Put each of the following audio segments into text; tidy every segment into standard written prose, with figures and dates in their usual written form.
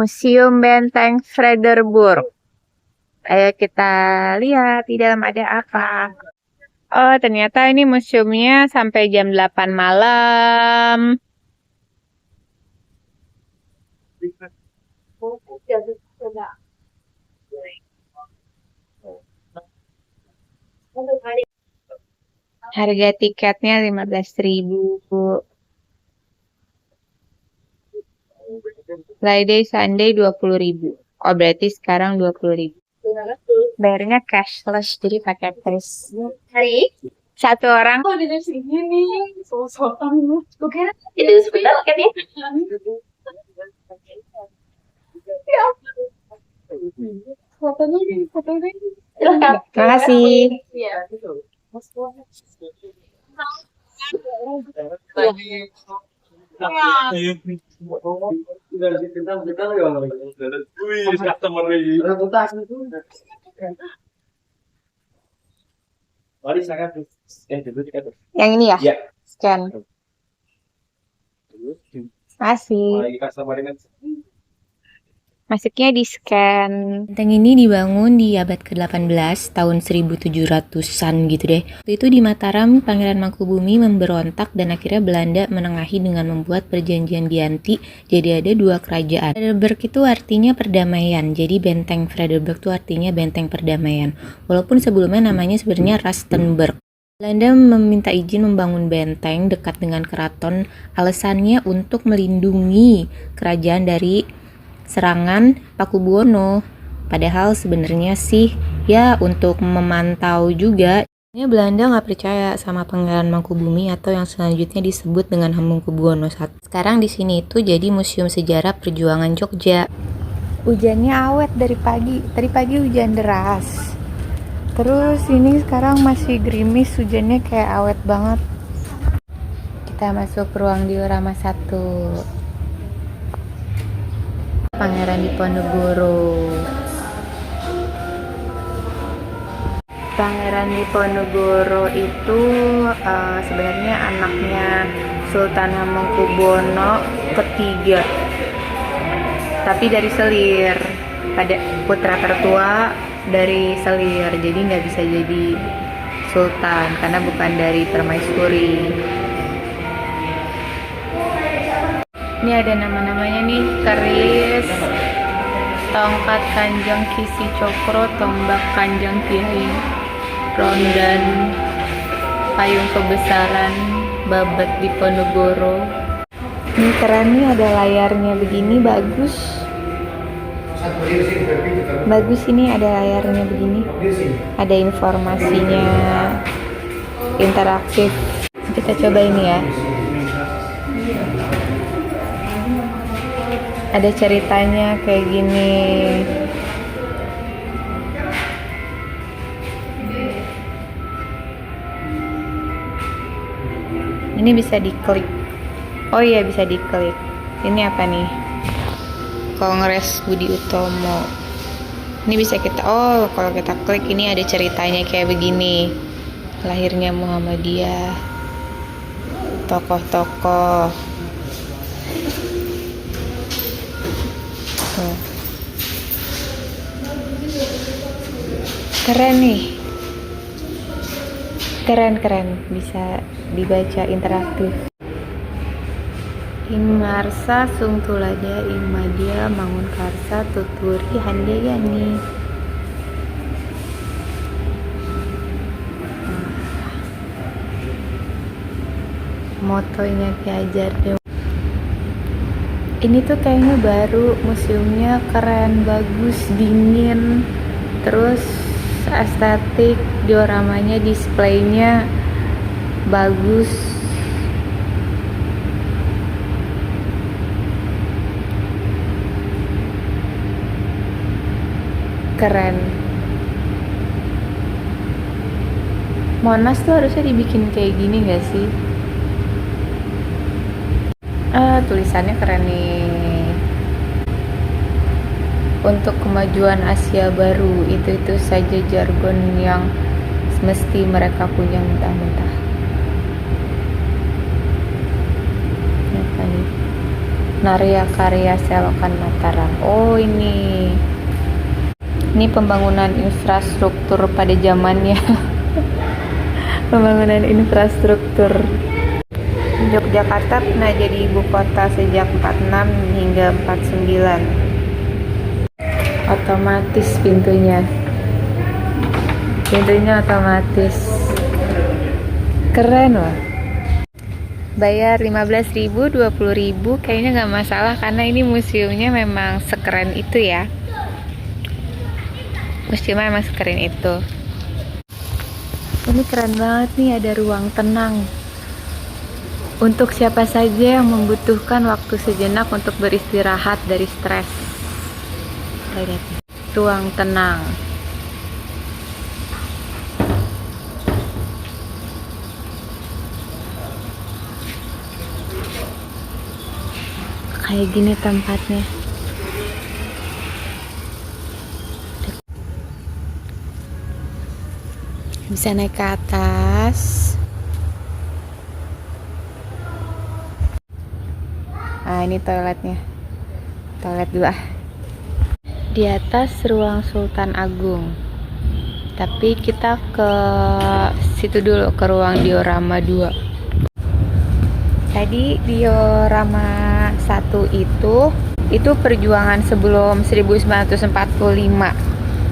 Museum Benteng Frederburg. Ayo kita lihat di dalam ada apa. Oh, ternyata ini museumnya sampai jam 8 malam. Harga tiketnya 15.000. Friday, Sunday 20.000. Oh, berarti sekarang 20.000. Bayarnya cashless, jadi pakai kris. Satu orang. Oh, di sini. Itu sebentar tiketnya. Terima kasih. Yang ini ya? Scan. Masih. Masuknya di scan. Benteng ini dibangun di abad ke-18 tahun 1700-an gitu deh. Waktu itu di Mataram, Pangeran Mangkubumi memberontak dan akhirnya Belanda menengahi dengan membuat perjanjian Gianti. Jadi ada dua kerajaan. Frederberg itu artinya perdamaian. Jadi benteng Frederberg itu artinya benteng perdamaian. Walaupun sebelumnya namanya sebenarnya Rustenburg. Belanda meminta izin membangun benteng dekat dengan keraton. Alasannya untuk melindungi kerajaan dari serangan Pakubuwono. Padahal sebenarnya sih ya untuk memantau juga. Belanda nggak percaya sama Pangeran Mangkubumi atau yang selanjutnya disebut dengan Hamengkubuwono I. Sekarang di sini itu jadi Museum Sejarah Perjuangan Jogja. Hujannya awet dari pagi. Tadi pagi hujan deras. Terus ini sekarang masih gerimis, hujannya kayak awet banget. Kita masuk ruang diorama 1. Pangeran Diponegoro. Pangeran Diponegoro itu sebenarnya anaknya Sultan Hamengkubuwono III, tapi dari Selir. Pada putra tertua dari Selir, jadi nggak bisa jadi sultan karena bukan dari permaisuri. Ini ada nama-namanya nih: keris, tongkat Kanjeng Kisi Cokro, tombak Kanjeng Kiai Rondan, payung kebesaran Babad Diponegoro. Ini keren nih, ada layarnya begini, bagus. Bagus, ini ada layarnya begini. Ada informasinya, interaktif. Kita coba ini ya. Ada ceritanya kayak gini. Ini bisa diklik. Oh iya, bisa diklik. Ini apa nih? Kongres Budi Utomo. Ini bisa kita, oh kalau kita klik ini ada ceritanya kayak begini. Lahirnya Muhammadiyah, tokoh-tokoh. Keren nih. Keren, bisa dibaca interaktif. Ingarsa Sungtulada Imadia Mangunkarsa Tuturi Handayani. Motonya Ki Hajar Dewantara. Ini tuh kayaknya baru, museumnya keren, bagus, dingin, terus estetik, dioramanya, displaynya bagus. Keren. Monas tuh harusnya dibikin kayak gini gak sih? Tulisannya keren nih. Untuk kemajuan Asia baru, itu saja jargon yang mesti mereka punya mentah-mentah. Apa nih? Narya Karya Selokan Mataram. Oh ini pembangunan infrastruktur pada zamannya. Pembangunan infrastruktur. Yogyakarta pernah jadi ibu kota sejak 46 hingga 49. Otomatis pintunya otomatis. Keren loh. Bayar 15.000, 20.000 kayaknya nggak masalah karena ini museumnya memang sekeren itu ya. Museumnya memang sekeren itu. Ini keren banget nih, ada ruang tenang untuk siapa saja yang membutuhkan waktu sejenak untuk beristirahat dari stres. Lihat, ruang tenang. Kayak gini tempatnya. Bisa naik ke atas. Nah, ini toiletnya. Toilet 2. Di atas ruang Sultan Agung. Tapi kita ke situ dulu, ke ruang diorama 2. Tadi diorama 1 itu perjuangan sebelum 1945.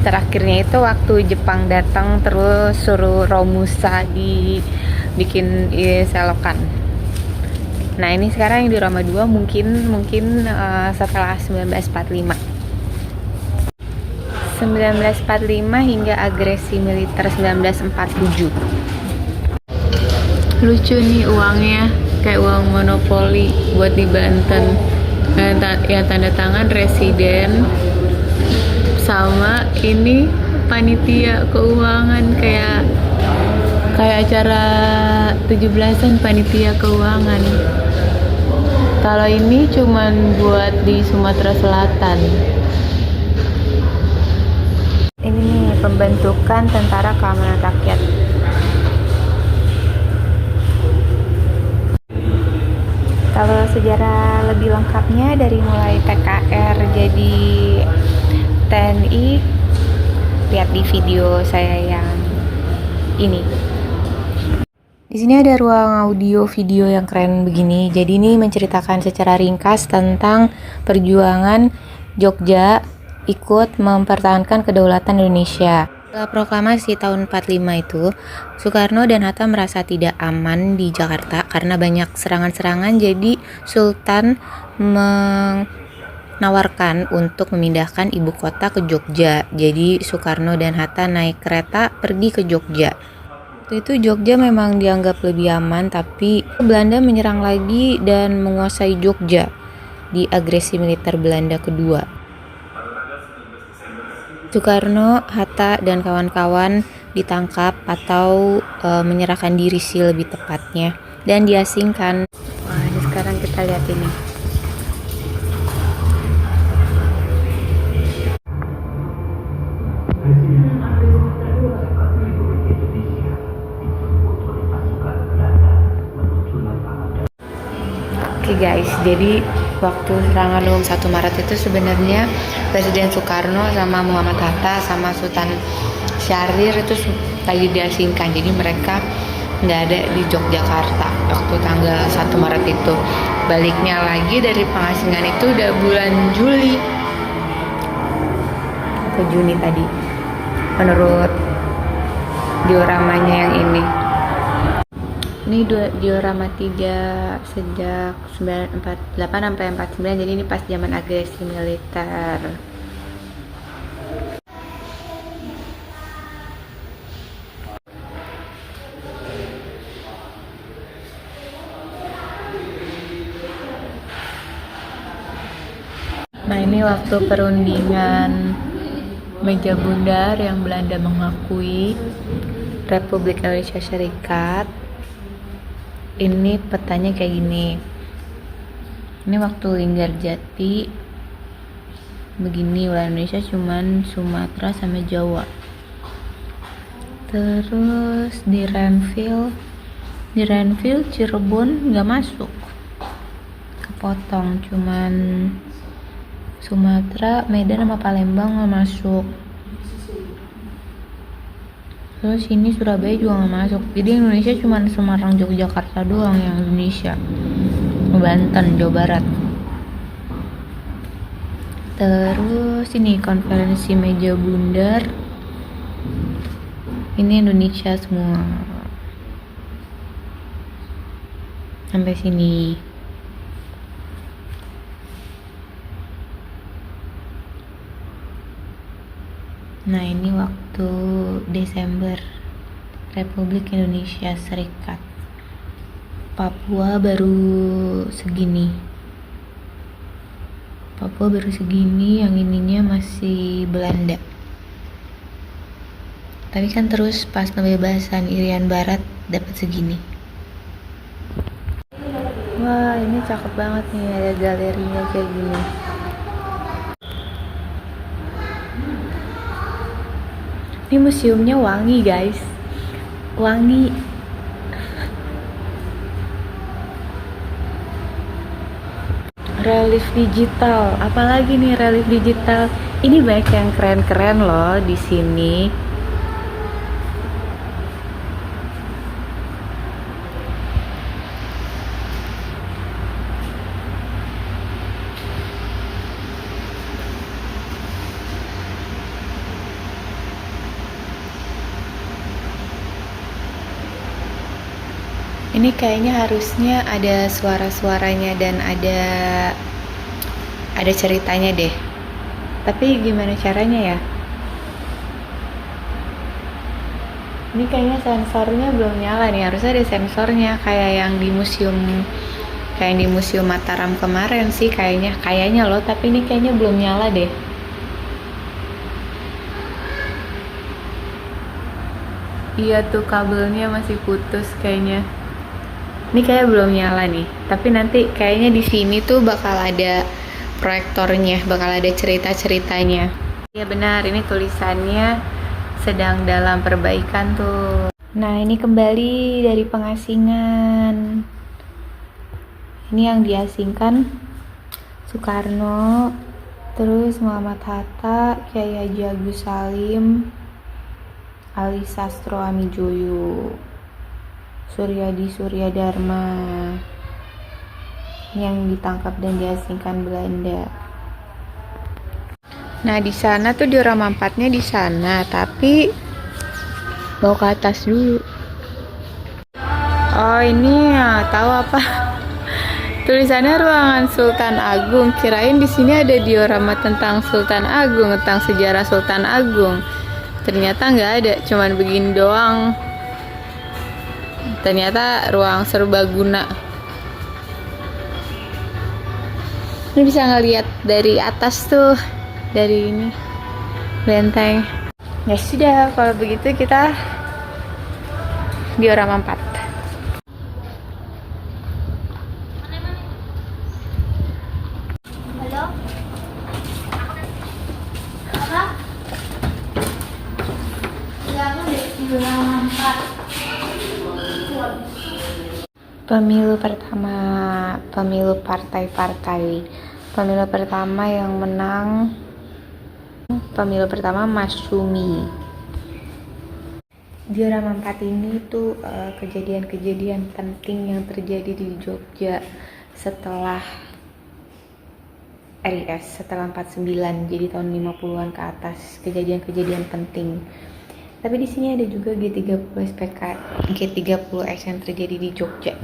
Terakhirnya itu waktu Jepang datang terus suruh Romusa dibikin selokan. Nah ini sekarang yang di Roma 2 mungkin setelah 1945 hingga agresi militer 1947. Lucu nih uangnya, kayak uang monopoli buat di Banten yang tanda tangan residen sama ini panitia keuangan, kayak acara 17-an panitia keuangan. Kalau ini cuman buat di Sumatera Selatan. Ini nih pembentukan Tentara Keamanan Rakyat. Kalau sejarah lebih lengkapnya dari mulai PKR jadi TNI, lihat di video saya yang ini. Di sini ada ruang audio video yang keren begini. Jadi ini menceritakan secara ringkas tentang perjuangan Jogja ikut mempertahankan kedaulatan Indonesia. Setelah proklamasi tahun 45 itu, Soekarno dan Hatta merasa tidak aman di Jakarta karena banyak serangan-serangan. Jadi Sultan menawarkan untuk memindahkan ibu kota ke Jogja. Jadi Soekarno dan Hatta naik kereta pergi ke Jogja. Waktu itu Jogja memang dianggap lebih aman, tapi Belanda menyerang lagi dan menguasai Jogja di agresi militer Belanda kedua. Soekarno, Hatta, dan kawan-kawan ditangkap atau menyerahkan diri sih lebih tepatnya dan diasingkan. Wah, ini sekarang kita lihat ini. Oke guys, jadi waktu serangan 21 Maret itu sebenarnya Presiden Soekarno sama Muhammad Hatta sama Sultan Syahrir itu lagi diasingkan. Jadi mereka nggak ada di Yogyakarta waktu tanggal 1 Maret itu. Baliknya lagi dari pengasingan itu udah bulan Juli atau Juni tadi, menurut dioramanya yang ini. Ini diorama 3 sejak 1948 sampai 49, jadi ini pas zaman agresi militer. Nah ini waktu perundingan meja bundar yang Belanda mengakui Republik Indonesia Serikat. Ini petanya kayak gini. Ini waktu Linggarjati begini, wilayah Indonesia cuman Sumatera sama Jawa. Terus di Renville Cirebon nggak masuk ke kepotong, cuman Sumatera, Medan sama Palembang nggak masuk. Terus ini Surabaya juga nggak masuk. Jadi Indonesia cuma Semarang, Yogyakarta doang yang Indonesia. Banten, Jawa Barat. Terus ini konferensi meja bundar. Ini Indonesia semua. Sampai sini. Nah, ini waktu Desember Republik Indonesia Serikat. Papua baru segini. Yang ininya masih Belanda. Tapi kan terus pas pembebasan Irian Barat dapat segini. Wah, ini cakep banget nih, ada galerinya kayak gini. Ini museumnya wangi, guys. Wangi. Relief digital. Apalagi nih relief digital. Ini banyak yang keren-keren loh di sini. Ini kayaknya harusnya ada suara-suaranya dan ada ceritanya deh. Tapi gimana caranya ya? Ini kayaknya sensornya belum nyala nih. Harusnya ada sensornya kayak yang di museum Mataram kemarin sih kayaknya loh. Tapi ini kayaknya belum nyala deh. Iya tuh kabelnya masih putus kayaknya. Ini kayak belum nyala nih, tapi nanti kayaknya di sini tuh bakal ada proyektornya, bakal ada cerita-ceritanya. Ya benar, ini tulisannya sedang dalam perbaikan tuh. Nah, ini kembali dari pengasingan. Ini yang diasingkan Soekarno, terus Muhammad Hatta, Kyai Haji Agus Salim, Ali Sastro Amijoyo, Suryadi Suryadharma yang ditangkap dan diasingkan Belanda. Nah, di sana tuh diorama 4-nya di sana, tapi mau ke atas dulu. Oh, ini ya, tahu apa? Tulisannya ruangan Sultan Agung. Kirain di sini ada diorama tentang Sultan Agung, tentang sejarah Sultan Agung. Ternyata nggak ada, cuman begini doang. Ternyata ruang serbaguna. Ini bisa ngeliat dari atas tuh, dari ini benteng. Ya sudah, kalau begitu kita diorama 4. Halo? Apa? Ya, aku di diorama 4. Pemilu pertama, pemilu partai-partai. Pemilu pertama yang menang, pemilu pertama Masyumi. Diorama 4 ini tuh kejadian-kejadian penting yang terjadi di Jogja setelah RIS, setelah 49, jadi tahun 50-an ke atas, kejadian-kejadian penting. Tapi di sini ada juga G30S yang terjadi di Jogja.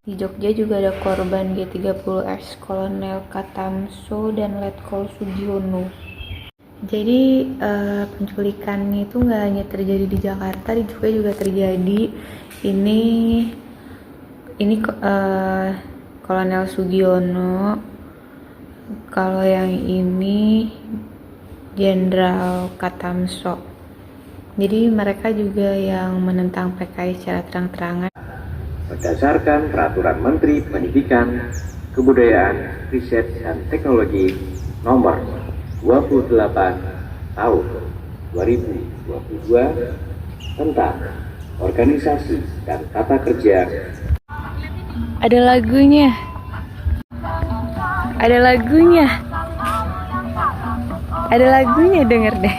Di Jogja juga ada korban G30S, Kolonel Katamso dan Letkol Sugiono. Jadi penculikan itu nggak hanya terjadi di Jakarta, di Jogja juga terjadi. Ini Kolonel Sugiono. Kalau yang ini Jenderal Katamso. Jadi mereka juga yang menentang PKI secara terang-terangan. Berdasarkan Peraturan Menteri Pendidikan, Kebudayaan, Riset, dan Teknologi Nomor 28 Tahun 2022 tentang Organisasi dan Tata Kerja. Ada lagunya. Ada lagunya. Ada lagunya, denger deh.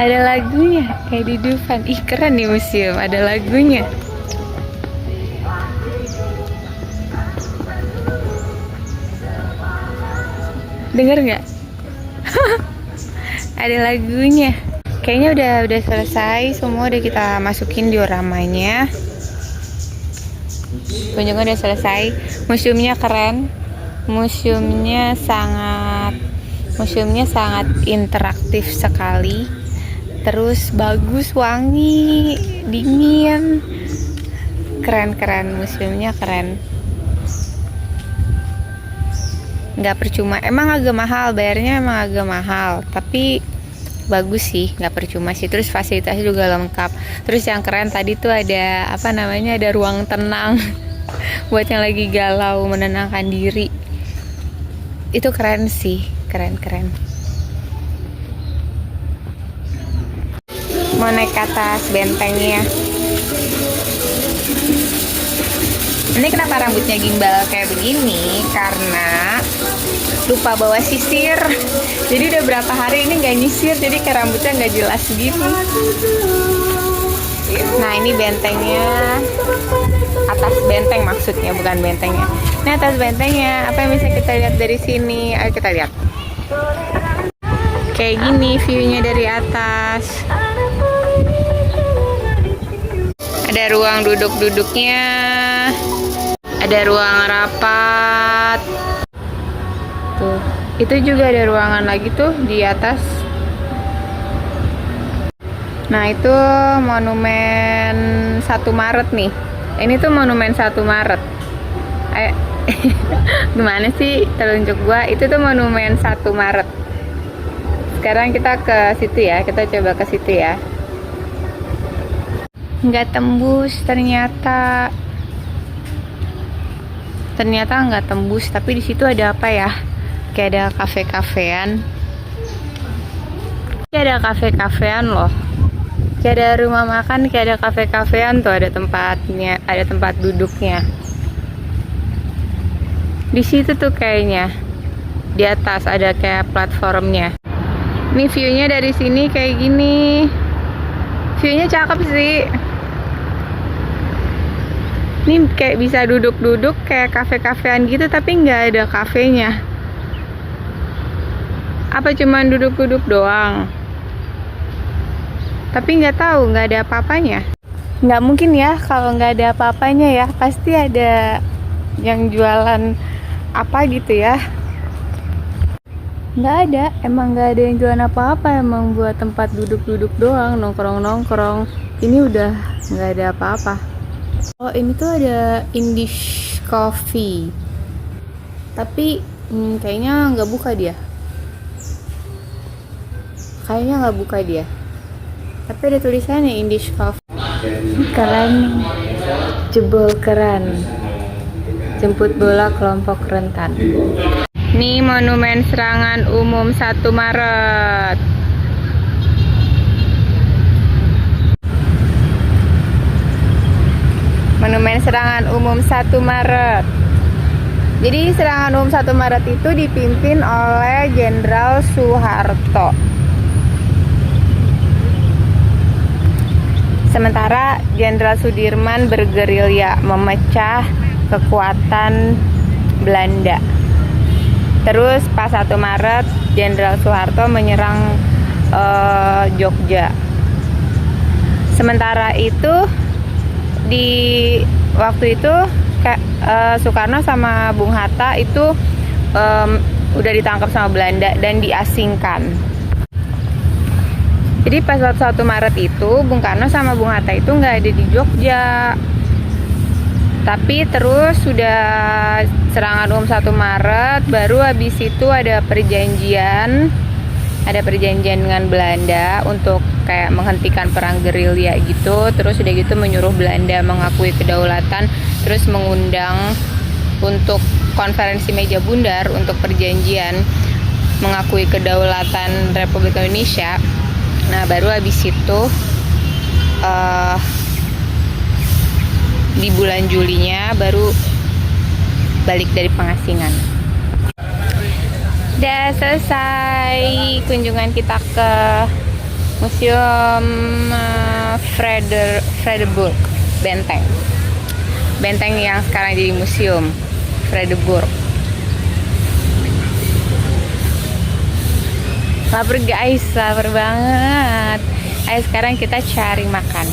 Ada lagunya kayak di Dufan. Ih, keren nih museum, ada lagunya. Denger nggak? Ada lagunya. Kayaknya udah selesai, semua udah kita masukin dioramanya. Kunjungan udah selesai. Museumnya keren. Museumnya sangat interaktif sekali. Terus bagus, wangi, dingin. Keren, museumnya keren. Nggak percuma, emang agak mahal, bayarnya emang agak mahal, tapi bagus sih, nggak percuma sih. Terus fasilitasnya juga lengkap. Terus yang keren tadi tuh ada ada ruang tenang buat yang lagi galau, menenangkan diri. Itu keren sih, keren. Mau naik ke atas bentengnya. Ini kenapa rambutnya gimbal kayak begini? Karena lupa bawa sisir. Jadi udah berapa hari ini nggak nyisir, jadi kayak rambutnya nggak jelas gini. Nah, ini bentengnya. Atas benteng maksudnya, bukan bentengnya. Ini atas bentengnya. Apa yang bisa kita lihat dari sini? Ayo kita lihat. Kayak gini view-nya dari atas. Ada ruang duduk-duduknya. Ada ruang rapat. Tuh, itu juga ada ruangan lagi tuh di atas. Nah, itu monumen 1 Maret nih. Ini tuh monumen 1 Maret. Ayo. Gimana sih telunjuk gua? Itu tuh monumen 1 Maret. Sekarang kita ke situ ya. Kita coba ke situ ya. Nggak tembus ternyata. Nggak tembus, tapi di situ ada apa ya? Kayak ada kafe-kafean. Kayak ada kafe-kafean loh. Kayak ada rumah makan, kayak ada kafe-kafean tuh, ada tempatnya, ada tempat duduknya. Di situ tuh kayaknya. Di atas ada kayak platformnya. Nih view-nya dari sini kayak gini. View-nya cakep sih. Ini kayak bisa duduk-duduk kayak kafe-kafean gitu, tapi nggak ada kafenya. Apa cuman duduk-duduk doang? Tapi nggak tahu, nggak ada apa-apanya. Nggak mungkin ya kalau nggak ada apa-apanya ya. Pasti ada yang jualan apa gitu ya. Nggak ada, emang nggak ada yang jualan apa-apa. Emang buat tempat duduk-duduk doang, nongkrong-nongkrong. Ini udah nggak ada apa-apa. Oh, ini tuh ada Indish Coffee. Tapi kayaknya nggak buka dia. Tapi ada tulisannya Indish Coffee. Keren. Jebol keren. Jemput bola kelompok rentan. Nih monumen serangan umum 1 Maret. Monumen serangan umum 1 Maret. Jadi serangan umum 1 Maret itu dipimpin oleh Jenderal Soeharto. Sementara Jenderal Sudirman bergerilya memecah kekuatan Belanda. Terus pas 1 Maret Jenderal Soeharto menyerang Jogja. Sementara itu di waktu itu Soekarno sama Bung Hatta itu udah ditangkap sama Belanda dan diasingkan. Jadi pas waktu 1 Maret itu Bung Karno sama Bung Hatta itu nggak ada di Jogja. Tapi terus sudah serangan umum 1 Maret, baru habis itu ada perjanjian dengan Belanda untuk kayak menghentikan perang gerilya gitu. Terus udah gitu menyuruh Belanda mengakui kedaulatan, terus mengundang untuk konferensi meja bundar untuk perjanjian mengakui kedaulatan Republik Indonesia. Nah, baru habis itu di bulan Julinya baru balik dari pengasingan. Udah selesai kunjungan kita ke Museum Frederburg, benteng yang sekarang jadi museum Frederburg. Lapar guys, lapar banget. Ayo sekarang kita cari makan.